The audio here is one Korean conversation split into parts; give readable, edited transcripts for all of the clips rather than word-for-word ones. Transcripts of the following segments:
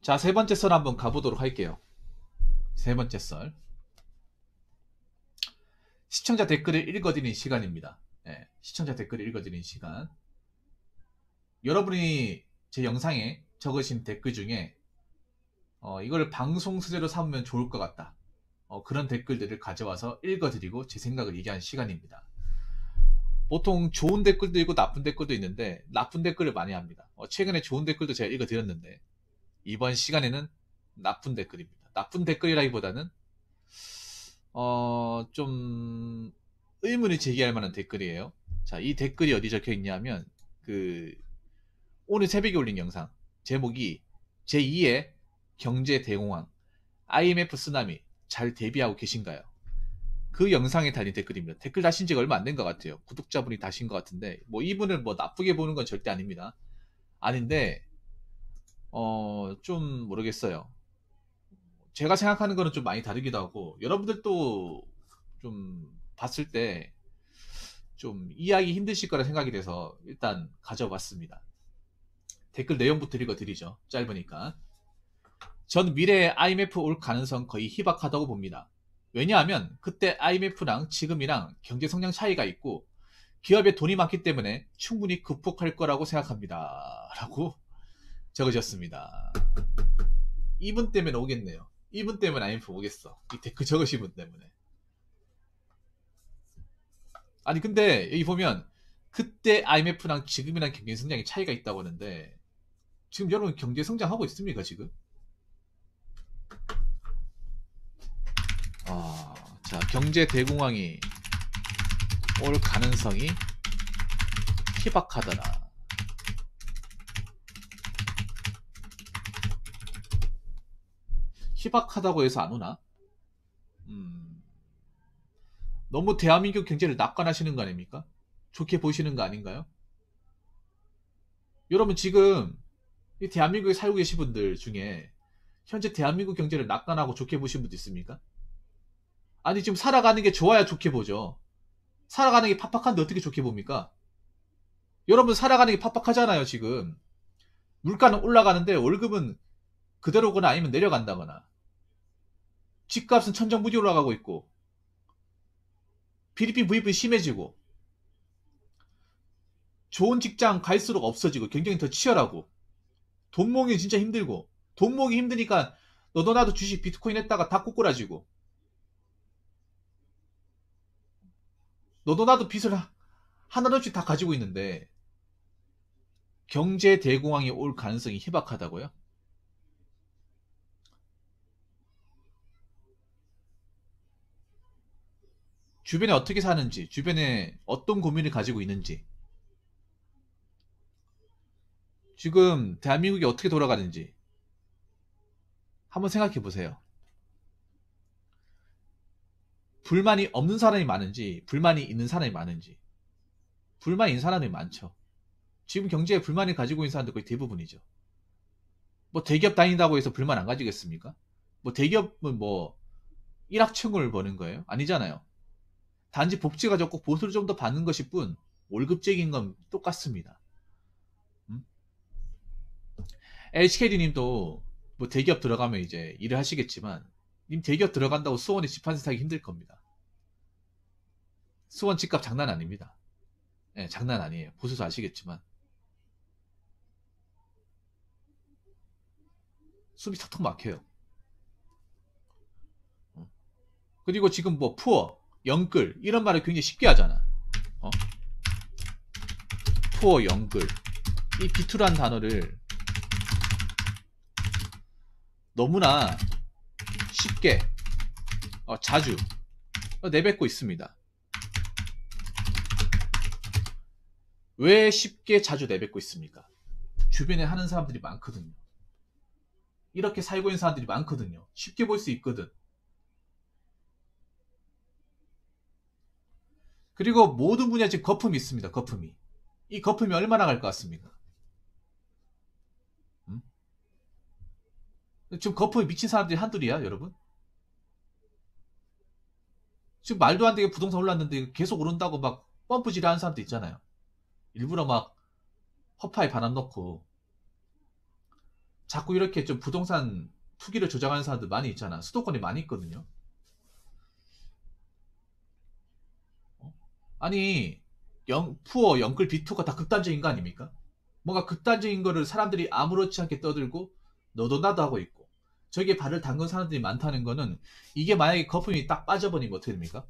자, 세 번째 썰 한번 가보도록 할게요. 세 번째 썰. 시청자 댓글을 읽어드리는 시간입니다. 네, 시청자 댓글을 읽어드리는 시간. 여러분이 제 영상에 적으신 댓글 중에 이걸 방송 소재로 삼으면 좋을 것 같다. 그런 댓글들을 가져와서 읽어드리고 제 생각을 얘기하는 시간입니다. 보통 좋은 댓글도 있고 나쁜 댓글도 있는데 나쁜 댓글을 많이 합니다. 최근에 좋은 댓글도 제가 읽어드렸는데 이번 시간에는 나쁜 댓글입니다. 나쁜 댓글이라기보다는 좀 의문을 제기할 만한 댓글이에요. 자, 이 댓글이 어디 적혀 있냐면 오늘 새벽에 올린 영상 제목이 제2의 경제 대공황 IMF 쓰나미 잘 대비하고 계신가요? 그 영상에 달린 댓글입니다. 댓글 다신 지가 얼마 안 된 것 같아요. 구독자분이 다신 것 같은데 뭐 이분을 뭐 나쁘게 보는 건 절대 아닙니다. 아닌데 좀 모르겠어요. 제가 생각하는 거는 좀 많이 다르기도 하고 여러분들도 좀 봤을 때 좀 이해하기 힘드실 거라 생각이 돼서 일단 가져봤습니다. 댓글 내용부터 읽어드리죠. 짧으니까. 전 미래에 IMF 올 가능성 거의 희박하다고 봅니다. 왜냐하면 그때 IMF랑 지금이랑 경제 성장 차이가 있고 기업에 돈이 많기 때문에 충분히 극복할 거라고 생각합니다. 라고 적으셨습니다. 이분 때문에 오겠네요. 이분 때문에 IMF 오겠어. 이 댓글 적으신 분 때문에. 아니 근데 여기 보면 그때 IMF랑 지금이랑 경제 성장이 차이가 있다고 하는데 지금 여러분 경제 성장하고 있습니까 지금? 자, 경제 대공황이 올 가능성이 희박하더라. 희박하다고 해서 안 오나? 너무 대한민국 경제를 낙관하시는 거 아닙니까? 좋게 보시는 거 아닌가요? 여러분 지금 이 대한민국에 살고 계신 분들 중에 현재 대한민국 경제를 낙관하고 좋게 보신 분도 있습니까? 아니 지금 살아가는 게 좋아야 좋게 보죠. 살아가는 게 팍팍한데 어떻게 좋게 봅니까? 여러분 살아가는 게 팍팍하잖아요 지금. 물가는 올라가는데 월급은 그대로거나 아니면 내려간다거나 집값은 천정부지 올라가고 있고 필리핀 부익분이 심해지고 좋은 직장 갈수록 없어지고 경쟁이 더 치열하고 돈 모으기 진짜 힘들고 돈 모으기 힘드니까 너도 나도 주식 비트코인 했다가 다 꼬꾸라지고 너도 나도 빚을 하나둘씩 다 가지고 있는데 경제 대공황이 올 가능성이 희박하다고요? 주변에 어떻게 사는지, 주변에 어떤 고민을 가지고 있는지, 지금 대한민국이 어떻게 돌아가는지 한번 생각해 보세요. 불만이 없는 사람이 많은지, 불만이 있는 사람이 많은지. 불만이 있는 사람이 많죠. 지금 경제에 불만을 가지고 있는 사람들 거의 대부분이죠. 뭐 대기업 다닌다고 해서 불만 안 가지겠습니까? 뭐 대기업은 뭐 일확천금을 버는 거예요? 아니잖아요. 단지 복지가 적고 보수를 좀 더 받는 것일 뿐 월급적인 건 똑같습니다. LCKD님도 뭐 대기업 들어가면 이제 일을 하시겠지만 님 대기업 들어간다고 수원에 집 한 채 사기 힘들 겁니다. 수원 집값 장난 아닙니다. 네, 장난 아니에요. 보수도 아시겠지만 숨이 턱턱 막혀요. 그리고 지금 뭐 푸어, 영끌 이런 말을 굉장히 쉽게 하잖아. 푸어, 영끌 이 비투란 단어를 너무나 쉽게 자주 내뱉고 있습니다. 왜 쉽게 자주 내뱉고 있습니까? 주변에 하는 사람들이 많거든요. 이렇게 살고 있는 사람들이 많거든요. 쉽게 볼 수 있거든. 그리고 모든 분야에 지금 거품이 있습니다. 거품이. 이 거품이 얼마나 갈 것 같습니까? 지금 거품에 미친 사람들이 한둘이야 여러분? 지금 말도 안 되게 부동산 올랐는데 계속 오른다고 막 펌프질 하는 사람도 있잖아요. 일부러 막 허파에 바람 넣고 자꾸 이렇게 좀 부동산 투기를 조장하는 사람들 많이 있잖아. 수도권에 많이 있거든요. 아니, 푸어, 영끌, 비투가 다 극단적인 거 아닙니까? 뭔가 극단적인 거를 사람들이 아무렇지 않게 떠들고 너도 나도 하고 있고, 저기에 발을 담근 사람들이 많다는 거는, 이게 만약에 거품이 딱 빠져버리면 어떻게 됩니까?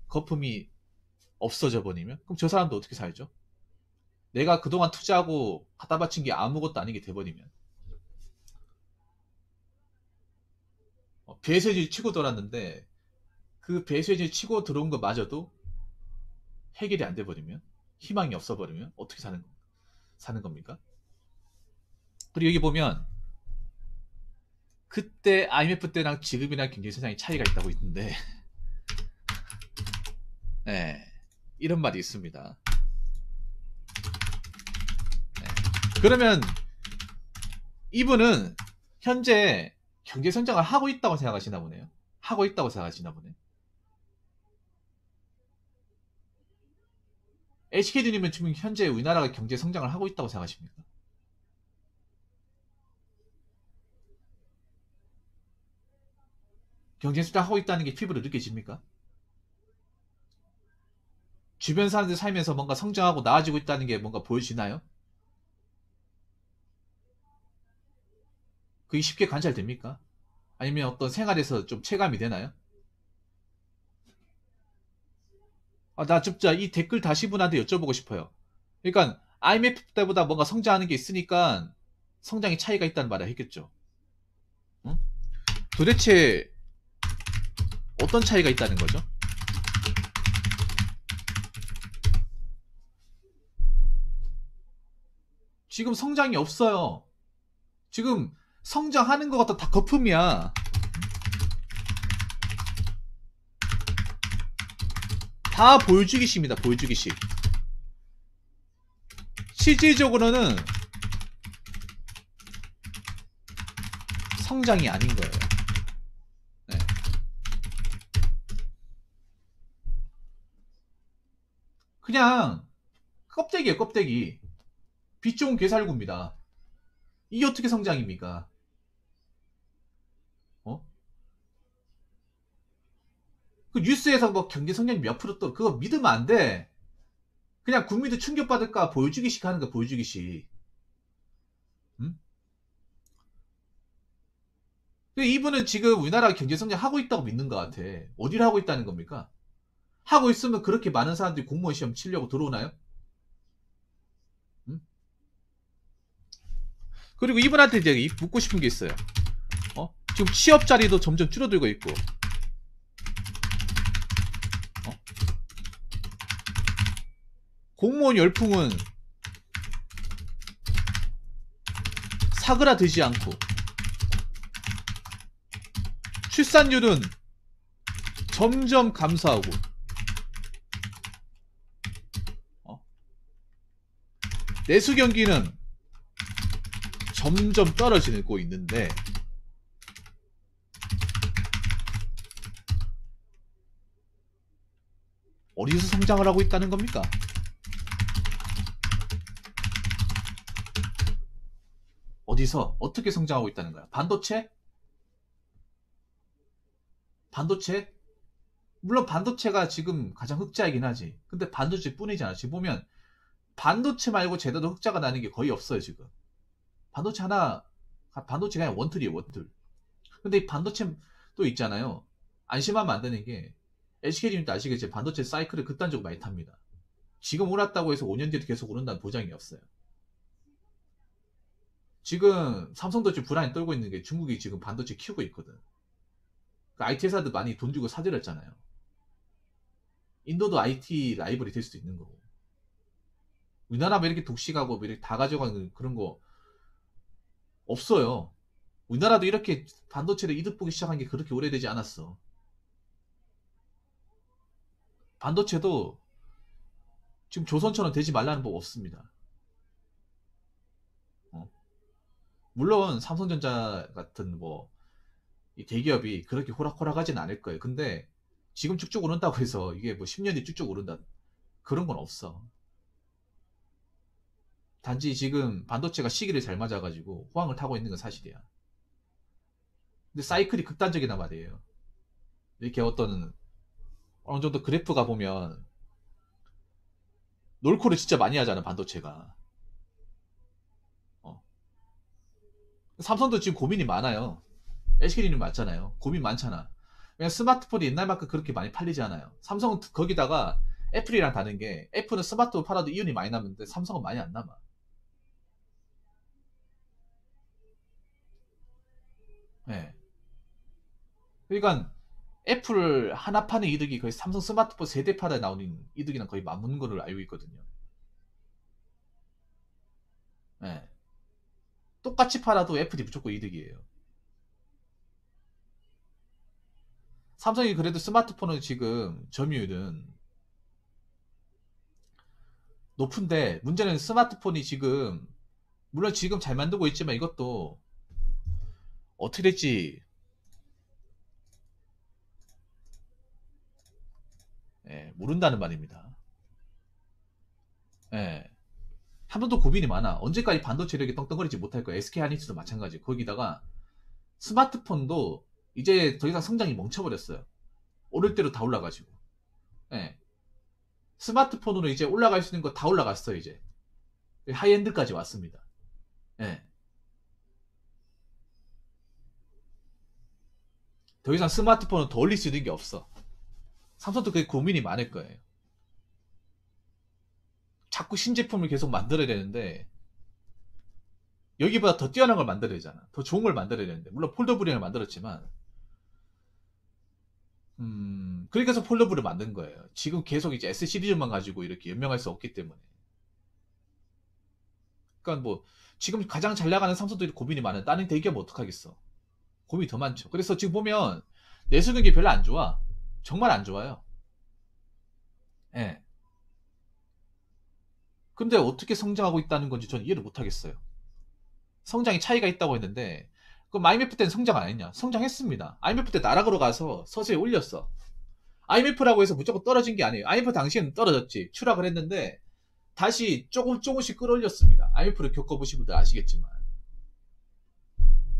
거품이 없어져 버리면? 그럼 저 사람도 어떻게 살죠? 내가 그동안 투자하고 갖다 바친 게 아무것도 아니게 돼버리면. 배수진 치고 돌았는데 그 배수진 치고 들어온 거마저도 해결이 안 돼버리면, 희망이 없어버리면 어떻게 사는 겁니까? 그리고 여기 보면 그때 IMF 때랑 지금이랑 경제 세상에 차이가 있다고 있는데 네, 이런 말이 있습니다. 네. 그러면 이분은 현재 경제 성장을 하고 있다고 생각하시나 보네요. 하고 있다고 생각하시나 보네. HKD님은 지금 현재 우리나라가 경제 성장을 하고 있다고 생각하십니까? 경제 성장하고 있다는 게 피부로 느껴집니까? 주변 사람들 살면서 뭔가 성장하고 나아지고 있다는 게 뭔가 보여지나요? 그게 쉽게 관찰됩니까? 아니면 어떤 생활에서 좀 체감이 되나요? 나 진짜 이 댓글 다시 분한테 여쭤보고 싶어요. 그러니까 IMF 때보다 뭔가 성장하는 게 있으니까 성장의 차이가 있다는 말을 했겠죠. 응? 도대체 어떤 차이가 있다는 거죠? 지금 성장이 없어요. 지금 성장하는 것 같다 다 거품이야. 다 보여주기식입니다. 보여주기식. 실질적으로는 성장이 아닌 거예요. 네. 그냥 껍데기예요. 껍데기. 빛 좋은 괴살구입니다. 이게 어떻게 성장입니까? 어? 그 뉴스에서 뭐 경제 성장이 몇 프로 또 그거 믿으면 안 돼. 그냥 국민들 충격받을까 보여주기식 하는 거 보여주기식. 응? 이분은 지금 우리나라가 경제 성장하고 있다고 믿는 것 같아. 어디를 하고 있다는 겁니까? 하고 있으면 그렇게 많은 사람들이 공무원 시험 치려고 들어오나요? 응? 그리고 이분한테 이제 묻고 싶은 게 있어요. 지금 취업 자리도 점점 줄어들고 있고, 어? 공무원 열풍은 사그라들지 않고, 출산율은 점점 감소하고, 내수 경기는 점점 떨어지고 있는데, 어디서 성장을 하고 있다는 겁니까? 어디서 어떻게 성장하고 있다는 거야? 반도체? 반도체? 물론 반도체가 지금 가장 흑자이긴 하지. 근데 반도체 뿐이잖아. 지금 보면 반도체 말고 제대로 흑자가 나는 게 거의 없어요, 지금. 반도체 하나, 반도체가 그냥 원툴이에요, 원툴. 근데 이 반도체 또 있잖아요. 안심하면 안 되는 게, HK님도 아시겠지만 반도체 사이클을 극단적으로 많이 탑니다. 지금 올랐다고 해서 5년 뒤에도 계속 오른다는 보장이 없어요. 지금 삼성도 지금 불안이 떨고 있는 게 중국이 지금 반도체 키우고 있거든. 그 IT 회사들 많이 돈 주고 사들였잖아요. 인도도 IT 라이벌이 될 수도 있는 거고. 우리나라만 이렇게 독식하고 뭐 이렇게 다 가져가는 그런 거 없어요. 우리나라도 이렇게 반도체를 이득 보기 시작한 게 그렇게 오래되지 않았어. 반도체도 지금 조선처럼 되지 말라는 법 없습니다. 어. 물론 삼성전자 같은 뭐 이 대기업이 그렇게 호락호락하진 않을 거예요. 근데 지금 쭉쭉 오른다고 해서 이게 뭐 10년 뒤 쭉쭉 오른다 그런 건 없어. 단지 지금 반도체가 시기를 잘 맞아가지고 호황을 타고 있는 건 사실이야. 근데 사이클이 극단적이단 말이에요. 이렇게 어느 정도 그래프가 보면 놀코를 진짜 많이 하잖아, 반도체가. 어. 삼성도 지금 고민이 많아요. LCD는 많잖아요. 고민 많잖아. 왜냐면 스마트폰이 옛날만큼 그렇게 많이 팔리지 않아요. 삼성은 거기다가 애플이랑 다른 게 애플은 스마트폰 팔아도 이윤이 많이 남는데 삼성은 많이 안 남아. 네. 그러니까 애플 하나 파는 이득이 거의 삼성 스마트폰 세대 팔아 나오는 이득이랑 거의 맞는 거를 알고 있거든요. 네. 똑같이 팔아도 애플이 무조건 이득이에요. 삼성이 그래도 스마트폰은 지금 점유율은 높은데 문제는 스마트폰이 지금 물론 지금 잘 만들고 있지만 이것도 어떻게 될지 모른다는 말입니다. 예. 한번도 고민이 많아. 언제까지 반도체력이 떵떵거리지 못할 거야. SK 하이닉스도 마찬가지. 거기다가 스마트폰도 이제 더 이상 성장이 멈춰버렸어요. 오를 대로 다 올라가지고. 예. 스마트폰으로 이제 올라갈 수 있는 거 다 올라갔어요, 이제. 하이엔드까지 왔습니다. 예. 더 이상 스마트폰은 더 올릴 수 있는 게 없어. 삼성도 그게 고민이 많을 거예요. 자꾸 신제품을 계속 만들어야 되는데, 여기보다 더 뛰어난 걸 만들어야 되잖아. 더 좋은 걸 만들어야 되는데. 물론 폴더블을 만들었지만, 그러니까 해서 폴더블을 만든 거예요. 지금 계속 이제 S 시리즈만 가지고 이렇게 연명할 수 없기 때문에. 그러니까 뭐, 지금 가장 잘 나가는 삼성들이 고민이 많은 다른 대기업 어떡하겠어. 고민이 더 많죠. 그래서 지금 보면, 내수 경기 별로 안 좋아. 정말 안 좋아요. 예. 근데 어떻게 성장하고 있다는 건지 저는 이해를 못 하겠어요. 성장이 차이가 있다고 했는데, 그럼 IMF 때는 성장 안 했냐? 성장했습니다. IMF 때 나락으로 가서 서서히 올렸어. IMF라고 해서 무조건 떨어진 게 아니에요. IMF 당시에는 떨어졌지. 추락을 했는데, 다시 조금씩 끌어올렸습니다. IMF를 겪어보신 분들 아시겠지만.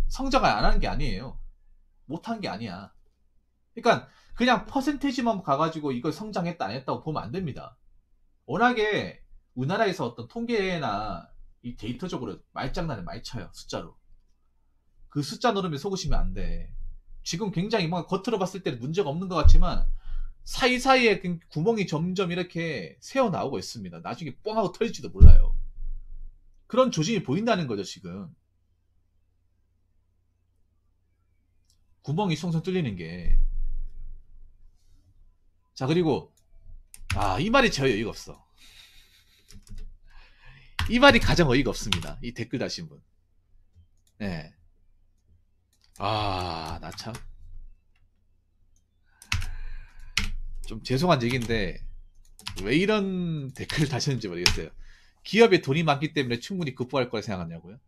성장을 안 하는 게 아니에요. 못한 게 아니야. 그러니까, 그냥 퍼센테이지만 가가지고 이걸 성장했다 안 했다고 보면 안 됩니다. 워낙에 우리나라에서 어떤 통계나 이 데이터적으로 말장난을 많이 쳐요. 숫자로. 그 숫자 노름에 속으시면 안 돼. 지금 굉장히 뭔가 겉으로 봤을 때는 문제가 없는 것 같지만 사이사이에 그 구멍이 점점 이렇게 새어 나오고 있습니다. 나중에 뻥 하고 터질지도 몰라요. 그런 조짐이 보인다는 거죠, 지금. 구멍이 송송 뚫리는 게. 자, 그리고 이 말이 제일 어이가 없어. 이 말이 가장 어이가 없습니다. 이 댓글 다신 분. 네. 나 참. 좀 죄송한 얘기인데, 왜 이런 댓글을 다셨는지 모르겠어요. 기업에 돈이 많기 때문에 충분히 극복할 거라 생각하냐고요?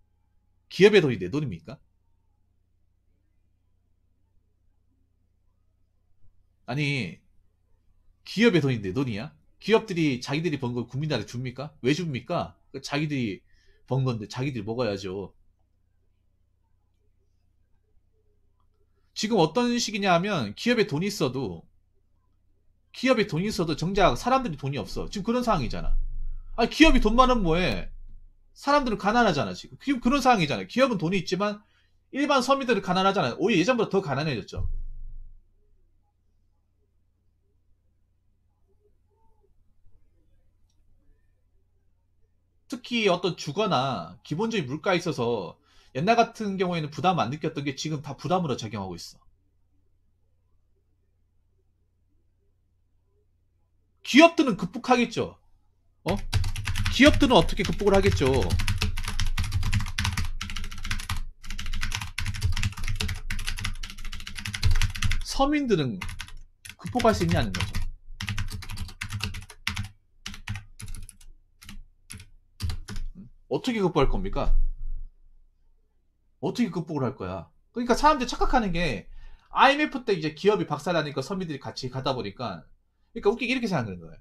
기업의 돈이 내 돈입니까? 아니, 기업의 돈이 내 돈이야? 기업들이 자기들이 번 걸 국민한테 줍니까? 왜 줍니까? 자기들이 번 건데 자기들이 먹어야죠. 지금 어떤 식이냐 하면 기업에 돈이 있어도 정작 사람들이 돈이 없어. 지금 그런 상황이잖아. 아니, 기업이 돈 많으면 뭐해? 사람들은 가난하잖아, 지금 그런 상황이잖아. 기업은 돈이 있지만 일반 서민들은 가난하잖아요. 오히려 예전보다 더 가난해졌죠. 특히 어떤 주거나 기본적인 물가에 있어서 옛날 같은 경우에는 부담 안 느꼈던 게 지금 다 부담으로 작용하고 있어. 기업들은 극복하겠죠. 어? 기업들은 어떻게 극복을 하겠죠. 서민들은 극복할 수 있냐는 거죠. 어떻게 극복할 겁니까? 어떻게 극복을 할 거야? 그러니까 사람들이 착각하는 게 IMF 때 이제 기업이 박살나니까 서민들이 같이 가다 보니까 그러니까 웃기게 이렇게 생각하는 거예요.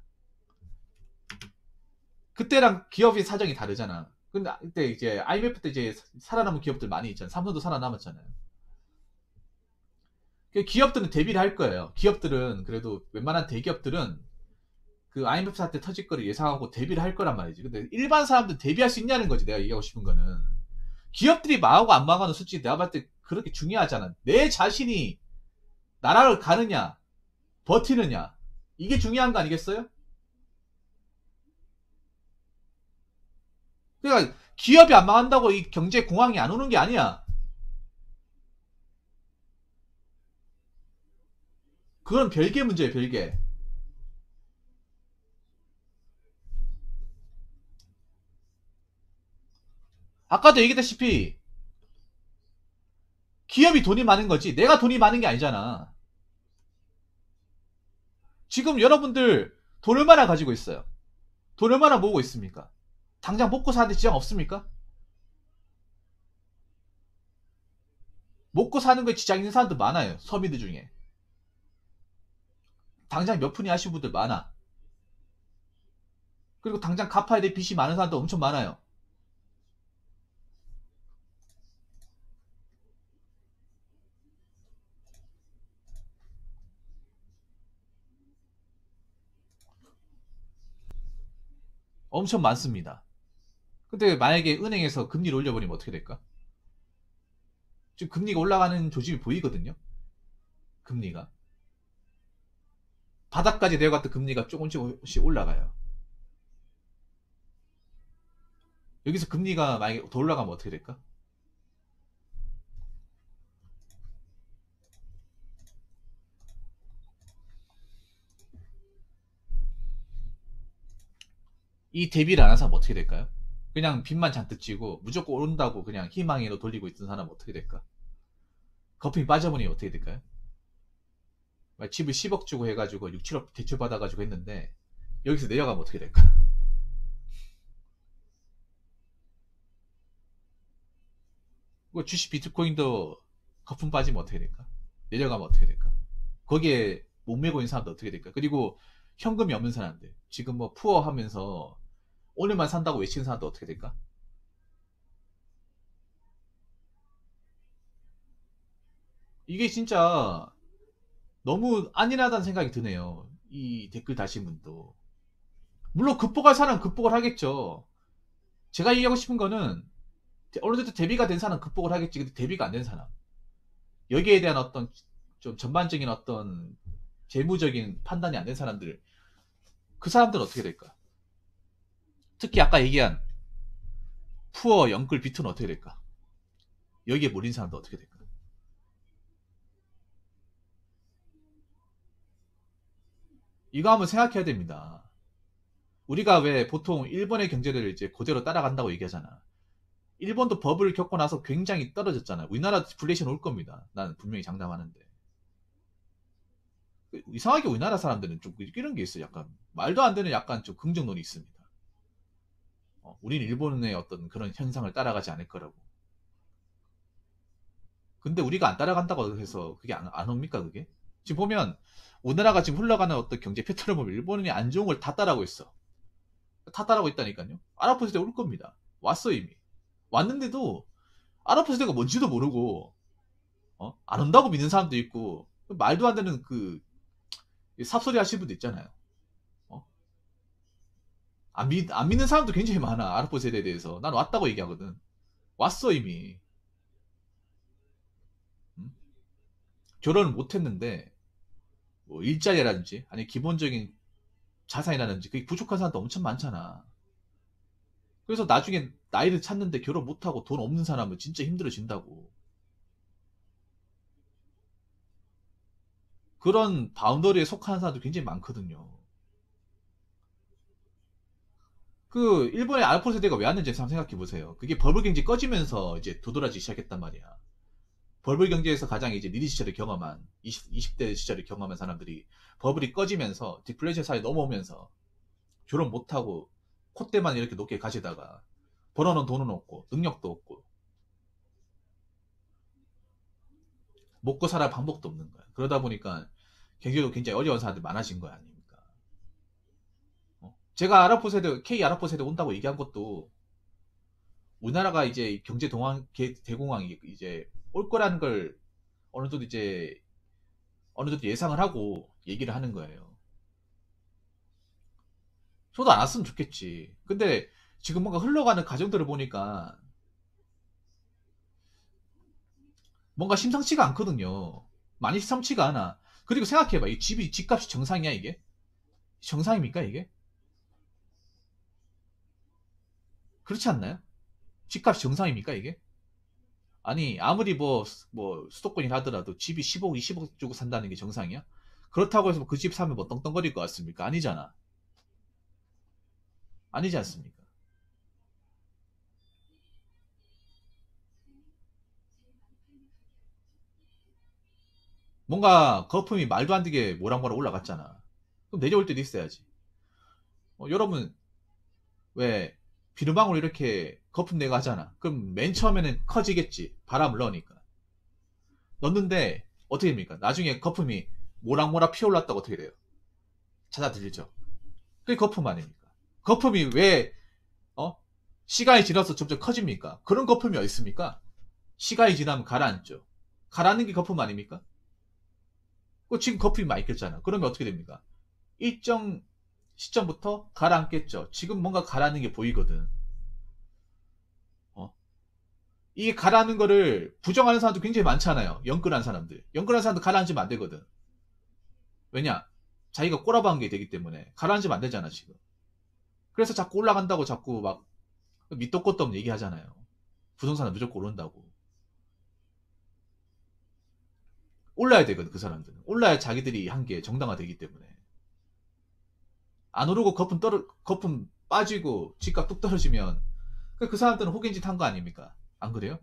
그때랑 기업의 사정이 다르잖아. 근데 그때 이제 IMF 때 이제 살아남은 기업들 많이 있잖아요. 삼성도 살아남았잖아요. 기업들은 대비를 할 거예요. 기업들은 그래도 웬만한 대기업들은 그 IMF 사태 터질 거를 예상하고 대비를 할 거란 말이지. 근데 일반 사람들 대비할 수 있냐는 거지. 내가 얘기하고 싶은 거는. 기업들이 망하고 안 망하는 솔직히 내가 봤을 때 그렇게 중요하잖아. 내 자신이 나라를 가느냐, 버티느냐. 이게 중요한 거 아니겠어요? 그러니까 기업이 안 망한다고 이 경제 공황이 안 오는 게 아니야. 그건 별개 문제예요, 별개. 아까도 얘기했다시피 기업이 돈이 많은 거지 내가 돈이 많은 게 아니잖아. 지금 여러분들 돈 얼마나 가지고 있어요? 돈 얼마나 모으고 있습니까? 당장 먹고 사는데 지장 없습니까? 먹고 사는 거에 지장 있는 사람들 많아요. 서민들 중에. 당장 몇 푼이 하신 분들 많아. 그리고 당장 갚아야 될 빚이 많은 사람도 엄청 많아요. 엄청 많습니다. 근데 만약에 은행에서 금리를 올려버리면 어떻게 될까? 지금 금리가 올라가는 조짐이 보이거든요. 금리가. 바닥까지 내려갔던 금리가 조금씩 올라가요. 여기서 금리가 만약에 더 올라가면 어떻게 될까? 이 대비를 안 한 사람 어떻게 될까요? 그냥 빚만 잔뜩 지고 무조건 오른다고 그냥 희망으로 돌리고 있던 사람 어떻게 될까? 거품이 빠져버리면 어떻게 될까요? 집을 10억 주고 해가지고 6, 7억 대출 받아가지고 했는데 여기서 내려가면 어떻게 될까? 그 주식 비트코인도 거품 빠지면 어떻게 될까? 내려가면 어떻게 될까? 거기에 못 메고 있는 사람도 어떻게 될까? 그리고 현금이 없는 사람들 지금 뭐 푸어 하면서 오늘만 산다고 외치는 사람도 어떻게 될까? 이게 진짜 너무 안일하다는 생각이 드네요. 이 댓글 다신 분도. 물론 극복할 사람은 극복을 하겠죠. 제가 얘기하고 싶은 거는 어느 정도 대비가 된 사람은 극복을 하겠지. 근데 대비가 안 된 사람. 여기에 대한 어떤 좀 전반적인 어떤 재무적인 판단이 안 된 사람들. 그 사람들은 어떻게 될까? 특히 아까 얘기한 푸어, 영끌, 비트는 어떻게 될까? 여기에 몰린 사람도 어떻게 될까? 이거 한번 생각해야 됩니다. 우리가 왜 보통 일본의 경제를 이제 그대로 따라간다고 얘기하잖아. 일본도 버블을 겪고 나서 굉장히 떨어졌잖아요. 우리나라 디플레이션 올 겁니다. 나는 분명히 장담하는데. 이상하게 우리나라 사람들은 좀 이런 게 있어요. 약간 말도 안 되는 약간 좀 긍정론이 있습니다. 우리는 일본의 어떤 그런 현상을 따라가지 않을 거라고. 근데 우리가 안 따라간다고 해서 그게 안 옵니까 그게? 지금 보면 우리나라가 지금 흘러가는 어떤 경제 패턴을 보면 일본이 안 좋은 걸 다 따라하고 있어. 다 따라하고 있다니까요. 아랍 시대 올 겁니다. 왔어 이미. 왔는데도 아랍 시대가 뭔지도 모르고 안 온다고 믿는 사람도 있고 말도 안 되는 그 삽소리 하시는 분도 있잖아요. 어? 안 믿는 사람도 굉장히 많아. 아랍 세대에 대해서. 난 왔다고 얘기하거든. 왔어 이미. 음? 결혼을 못했는데 뭐 일자리라든지 아니 기본적인 자산이라든지 그게 부족한 사람도 엄청 많잖아. 그래서 나중에 나이를 찾는데 결혼 못하고 돈 없는 사람은 진짜 힘들어진다고. 그런 바운더리에 속하는 사람도 굉장히 많거든요. 그 일본의 알파 세대가 왜 왔는지 한번 생각해 보세요. 그게 버블 경제 꺼지면서 이제 도드라지기 시작했단 말이야. 버블 경제에서 가장 이제 니디 시절을 경험한 20대 시절을 경험한 사람들이 버블이 꺼지면서 디플레이션 사이에 넘어오면서 결혼 못하고 콧대만 이렇게 높게 가지다가 벌어놓은 돈은 없고 능력도 없고 먹고 살아야 방법도 없는 거야. 그러다 보니까 경제도 굉장히 어려운 사람들이 많아진 거야 아닙니까? 제가 아랍포 세대 K 아랍포 세대 온다고 얘기한 것도 우리나라가 이제 대공황이 이제 올 거라는 걸 어느 정도 예상을 하고 얘기를 하는 거예요. 저도 안 왔으면 좋겠지. 근데 지금 뭔가 흘러가는 과정들을 보니까 뭔가 심상치가 않거든요. 많이 심상치가 않아. 그리고 생각해봐. 이 집값이 정상이야, 이게? 정상입니까, 이게? 그렇지 않나요? 집값이 정상입니까, 이게? 아니, 아무리 수도권이라 하더라도 집이 10억, 20억 주고 산다는 게 정상이야? 그렇다고 해서 그 집 사면 뭐 떵떵거릴 것 같습니까? 아니잖아. 아니지 않습니까? 뭔가 거품이 말도 안 되게 모락모락 올라갔잖아. 그럼 내려올 때도 있어야지. 여러분, 왜 비누방울 이렇게 거품 내고 하잖아. 그럼 맨 처음에는 커지겠지. 바람을 넣으니까. 넣는데 어떻게 됩니까? 나중에 거품이 모락모락 피어올랐다고 어떻게 돼요? 찾아 들리죠? 그게 거품 아닙니까? 거품이 왜 어? 시간이 지나서 점점 커집니까? 그런 거품이 어디 있습니까? 시간이 지나면 가라앉죠. 가라앉는 게 거품 아닙니까? 지금 거품이 많이 꼈잖아. 그러면 어떻게 됩니까? 일정 시점부터 가라앉겠죠. 지금 뭔가 가라앉는 게 보이거든. 어? 이게 가라앉는 거를 부정하는 사람도 굉장히 많잖아요. 영끌한 사람들. 영끌한 사람도 가라앉으면 안 되거든. 왜냐? 자기가 꼬라박은 게 되기 때문에 가라앉으면 안 되잖아, 지금. 그래서 자꾸 올라간다고 자꾸 막 밑도 끝도 없는 얘기 하잖아요. 부동산은 무조건 오른다고. 올라야 되거든, 그 사람들은. 올라야 자기들이 한 게 정당화되기 때문에. 안 오르고 거품 빠지고 집값 뚝 떨어지면 그 사람들은 호갱짓 한 거 아닙니까? 안 그래요?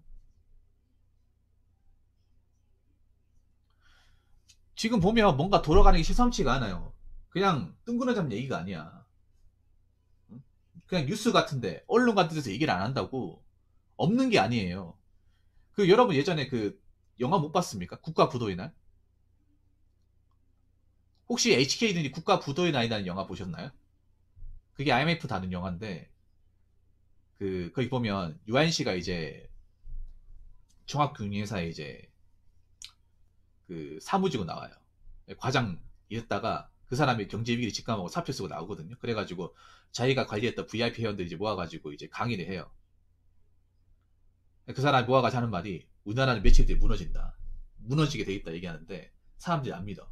지금 보면 뭔가 돌아가는 게 시삼치가 않아요. 그냥 뜬구름 얘기가 아니야. 그냥 뉴스 같은데, 언론 같은 데서 얘기를 안 한다고 없는 게 아니에요. 여러분 예전에 그 영화 못 봤습니까? 국가 부도의 날? 혹시 HK들이 국가 부도의 날이라는 영화 보셨나요? 그게 IMF 다룬 영화인데, 거기 보면 유한 씨가 이제 종합금융회사에 이제 사무직으로 나와요. 과장 이었다가 그 사람이 경제 위기를 직감하고 사표 쓰고 나오거든요. 그래가지고 자기가 관리했던 VIP 회원들 이제 모아가지고 이제 강의를 해요. 그 사람이 모아가지고 하는 말이 우리나라는 며칠 뒤에 무너진다. 무너지게 돼 있다 얘기하는데 사람들이 안 믿어.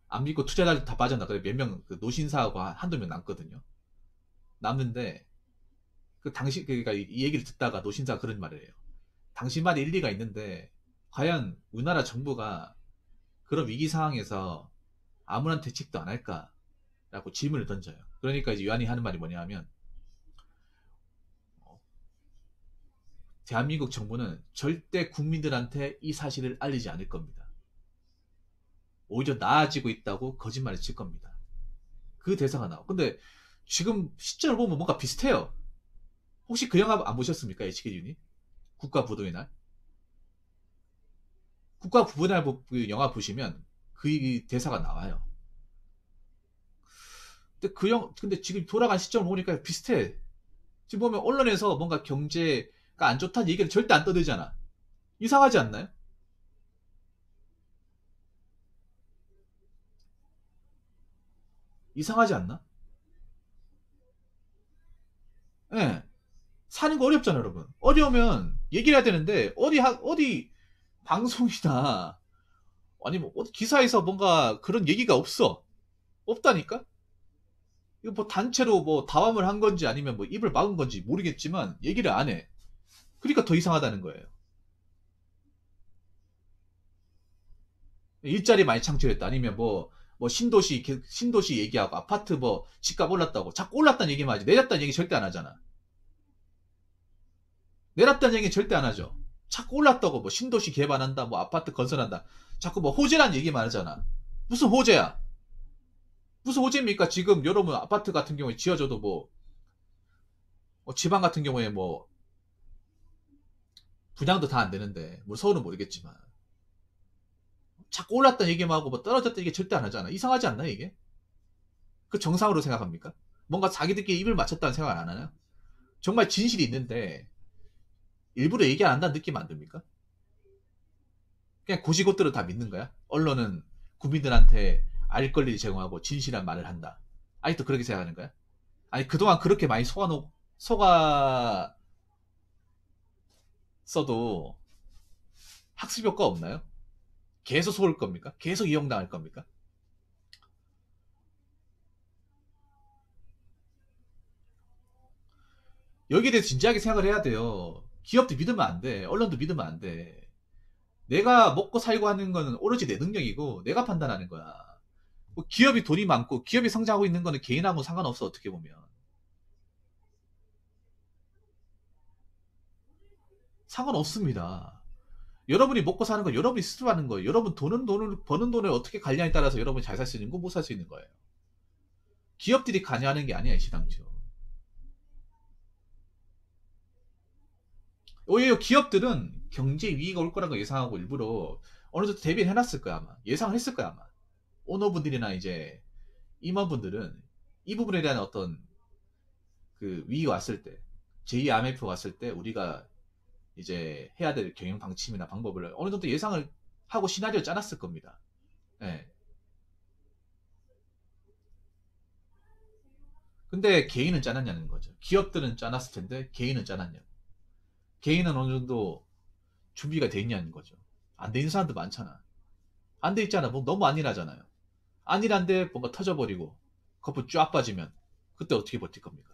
안 믿고 투자자들 다 빠졌나. 그래 몇 명 노신사하고 한두 명 남거든요. 남는데 그러니까 이 얘기를 듣다가 노신사가 그런 말을 해요. 당신 말이 일리가 있는데 과연 우리나라 정부가 그런 위기 상황에서 아무런 대책도 안 할까라고 질문을 던져요. 그러니까 이제 유한이 하는 말이 뭐냐면 대한민국 정부는 절대 국민들한테 이 사실을 알리지 않을 겁니다. 오히려 나아지고 있다고 거짓말을 칠 겁니다. 그 대사가 나와. 근데 지금 시점을 보면 뭔가 비슷해요. 혹시 그 영화 안 보셨습니까? HK윤이? 국가부도의 날? 국가부도의 날 그 영화 보시면 그 대사가 나와요. 근데 지금 돌아간 시점을 보니까 비슷해. 지금 보면 언론에서 뭔가 경제가 안 좋다는 얘기를 절대 안 떠들잖아. 이상하지 않나요? 이상하지 않나? 예. 네. 사는 거 어렵잖아, 여러분. 어려우면 얘기를 해야 되는데, 어디 방송이나, 아니, 어디 기사에서 뭔가 그런 얘기가 없어. 없다니까? 이거 단체로 다함을 한 건지 아니면 입을 막은 건지 모르겠지만, 얘기를 안 해. 그러니까 더 이상하다는 거예요. 일자리 많이 창출했다. 아니면 신도시 얘기하고, 아파트 집값 올랐다고. 자꾸 올랐다는 얘기만 하지. 내렸다는 얘기 절대 안 하잖아. 내렸다는 얘기 절대 안 하죠. 자꾸 올랐다고 신도시 개발한다, 아파트 건설한다. 자꾸 호재란 얘기만 하잖아. 무슨 호재야? 무슨 호재입니까? 지금 여러분 아파트 같은 경우에 지어져도 지방 같은 경우에 분양도 다 안 되는데, 서울은 모르겠지만. 자꾸 올랐다는 얘기만 하고 떨어졌다는 얘기 절대 안 하잖아. 이상하지 않나, 이게? 그 정상으로 생각합니까? 뭔가 자기들끼리 입을 맞췄다는 생각 안 하나요? 정말 진실이 있는데 일부러 얘기 안 한다는 느낌 안 듭니까? 그냥 고지고대로 다 믿는 거야? 언론은 국민들한테 알 권리를 제공하고 진실한 말을 한다. 아직도 그렇게 생각하는 거야? 아니 그동안 그렇게 많이 속았어도 학습 효과 없나요? 계속 속을 겁니까? 계속 이용당할 겁니까? 여기에 대해서 진지하게 생각을 해야 돼요. 기업도 믿으면 안 돼. 언론도 믿으면 안 돼. 내가 먹고 살고 하는 거는 오로지 내 능력이고 내가 판단하는 거야. 뭐 기업이 돈이 많고 기업이 성장하고 있는 거는 개인하고 상관없어 어떻게 보면. 상관없습니다. 여러분이 먹고 사는 거 여러분이 스스로 하는 거예요. 여러분 버는 돈을 어떻게 관리하냐에 따라서 여러분이 잘 살 수 있는 거 못 살 수 있는 거예요. 기업들이 관여하는 게 아니야 시당초. 오히려 기업들은 경제 위기가 올 거라고 예상하고 일부러 어느 정도 대비를 해놨을 거야 아마. 예상을 했을 거야 아마. 오너분들이나 이제 임원분들은 이 부분에 대한 어떤 그 위기가 왔을 때 제2 IMF가 왔을 때 우리가 이제 해야 될 경영 방침이나 방법을 어느 정도 예상을 하고 시나리오 짜놨을 겁니다. 예. 근데 개인은 짜놨냐는 거죠. 기업들은 짜놨을 텐데 개인은 짜놨냐고. 개인은 어느 정도 준비가 돼 있냐는 거죠. 안 돼 있는 사람도 많잖아. 안 돼 있잖아. 뭐 너무 안일하잖아요. 안일한데 뭔가 터져버리고 거품 쫙 빠지면 그때 어떻게 버틸 겁니까?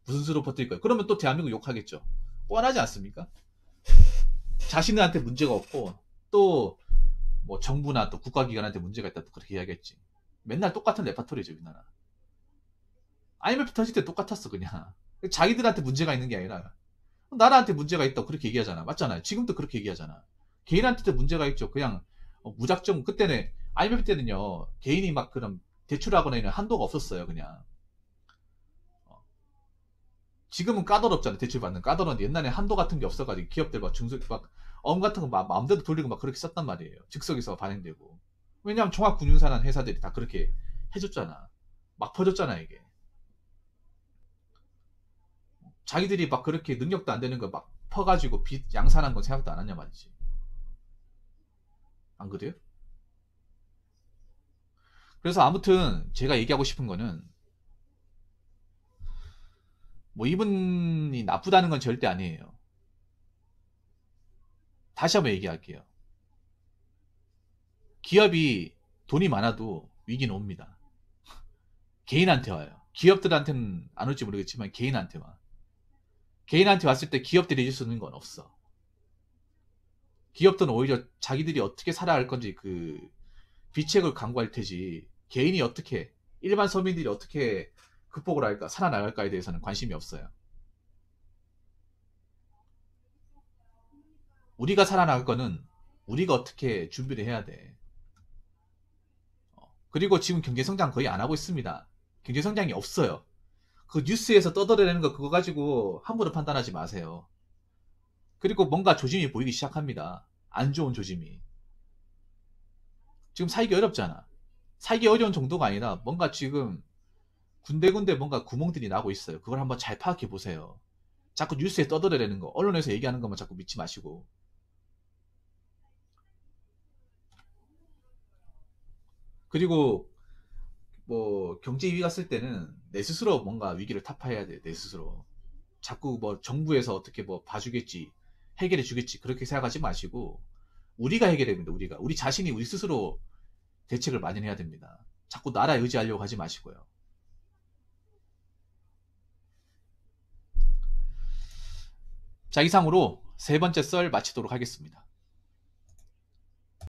무슨 수로 버틸 거예요? 그러면 또 대한민국 욕하겠죠. 뻔하지 않습니까? 자신한테 문제가 없고 또 뭐 정부나 또 국가기관한테 문제가 있다 또 그렇게 이야기했지. 맨날 똑같은 레파토리죠 우리나라. IMF 터질 때 똑같았어 그냥. 자기들한테 문제가 있는 게 아니라 나라한테 문제가 있다고 그렇게 얘기하잖아. 맞잖아요. 지금도 그렇게 얘기하잖아. 개인한테도 문제가 있죠. 그냥 무작정 그때는 IMF 때는요 개인이 막 그런 대출하거나 한도가 없었어요 그냥. 지금은 까다롭잖아. 대출 받는 까다로운데 옛날에 한도 같은 게 없어가지고 기업들 막 중소 막 어음 같은 거 마음대로 돌리고 막 그렇게 썼단 말이에요. 즉석에서 발행되고. 왜냐하면 종합금융산한 회사들이 다 그렇게 해줬잖아. 막 퍼줬잖아 이게. 자기들이 막 그렇게 능력도 안 되는 거 막 퍼가지고 빚 양산한 건 생각도 안 하냐 말이지. 안 그래요? 그래서 아무튼 제가 얘기하고 싶은 거는 뭐 이분이 나쁘다는 건 절대 아니에요. 다시 한번 얘기할게요. 기업이 돈이 많아도 위기는 옵니다. 개인한테 와요. 기업들한테는 안 올지 모르겠지만 개인한테 와. 개인한테 왔을 때 기업들이 해줄 수 있는 건 없어. 기업들은 오히려 자기들이 어떻게 살아갈 건지 그 비책을 강구할 테지 개인이 어떻게 일반 서민들이 어떻게 극복을 할까 살아나갈까에 대해서는 관심이 없어요. 우리가 살아나갈 거는 우리가 어떻게 준비를 해야 돼. 그리고 지금 경제성장 거의 안 하고 있습니다. 경제성장이 없어요. 그 뉴스에서 떠들어내는 거 그거 가지고 함부로 판단하지 마세요. 그리고 뭔가 조짐이 보이기 시작합니다. 안 좋은 조짐이. 지금 살기 어렵잖아. 살기 어려운 정도가 아니라 뭔가 지금 군데군데 뭔가 구멍들이 나고 있어요. 그걸 한번 잘 파악해 보세요. 자꾸 뉴스에 떠들어내는 거, 언론에서 얘기하는 것만 자꾸 믿지 마시고. 그리고 뭐 경제 위기가 쓸 때는 내 스스로 뭔가 위기를 타파해야 돼. 내 스스로. 자꾸 뭐 정부에서 어떻게 뭐 봐주겠지, 해결해 주겠지 그렇게 생각하지 마시고 우리가 해결해야 됩니다. 우리 자신이 우리 스스로 대책을 마련해야 됩니다. 자꾸 나라 의지하려고 하지 마시고요. 자 이상으로 세 번째 썰 마치도록 하겠습니다.